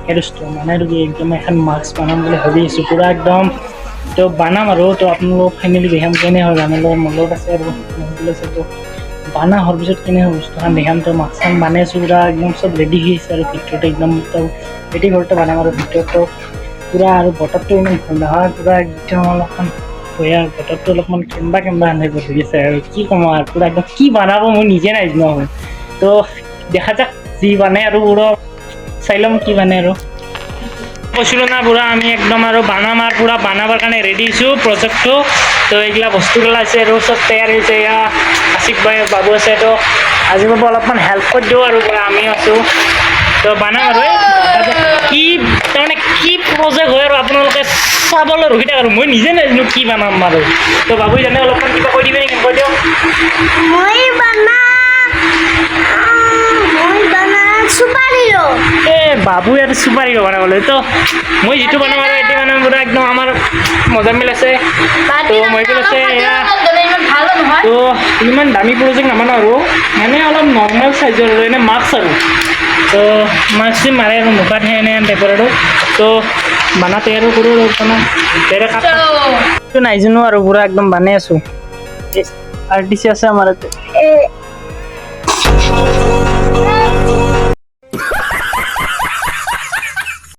হেডষ্টটো মানে আৰু কি একদম এখন মাস্ক বনাম বুলি ভাবি আছোঁ পূৰা একদম তো বনাম আৰু তো আপোনালোক ফেমিলি দেখাম কেনে হয় জানিলে মোৰ লগত আছে আৰু মহিলা আছে তো বানা হোৱাৰ পিছত কেনে হয় বস্তুখন দেখাম তো মাস্কখন বানাই আছোঁ পূৰা একদম চব ৰেডি হৈ আছে আৰু ভিতৰতে একদম তো ৰেডি ঘৰতে বনাম আৰু ভিতৰতো পূৰা আৰু বতৰটো ইমান ভাল নহয় পূৰা একদম অলপমান হয় আৰু বতৰটো অলপমান কেম্বা আনে ধৰি আছে আৰু কি ক'ম আৰু পূৰা একদম কি বনাব মই নিজে নাজানো আৰু তো দেখা যাক যি বানে আৰু পূৰা চাই ল'ম কি বানে আৰু কৈছিলোঁ না পূৰা আমি একদম আৰু বানাম আৰু পূৰা বনাবৰ কাৰণে ৰেডি হৈছোঁ প্ৰজেক্টটো তো এইগিলা বস্তুগিলা আছে আৰু চব তৈয়াৰ হৈছে এয়া আশিক ভাই বাবু আছে তো আজি বাবু অলপমান হেল্প কৰি দিওঁ আৰু পূৰা আমি আছোঁ তো বনাম আৰু কি তাৰমানে কি প্ৰজেক্ট হয় আৰু আপোনালোকে চাবলৈ ৰখি থাক আৰু মই নিজে নাজানো কি বনাম আৰু তো বাবুই জানে অলপমান কিবা কৈ দিবি নেকি কৈ দিয়ক বাবুই আৰু চুপাৰ হিৰো বনাবলৈ তো মই যিটো বনাম আৰু এইটো মানে পূৰা একদম আমাৰ মজা মিল আছে তো মই আছে এয়া তো ইমান দামী প্ৰজেক্ট নামানো আৰু মানে অলপ নৰ্মেল চাইজৰ আৰু এনে মাস্ক আৰু তো মাস্ক মাৰে আৰু মুখত সেই এনে টাইপৰ আৰু তো বানাতে আৰু কৰোঁ তেৰে কাপটো নাজানো আৰু পূৰা একদম বানাই আছোঁ আৰ্টিষ্ট আছে আমাৰ ইয়াতে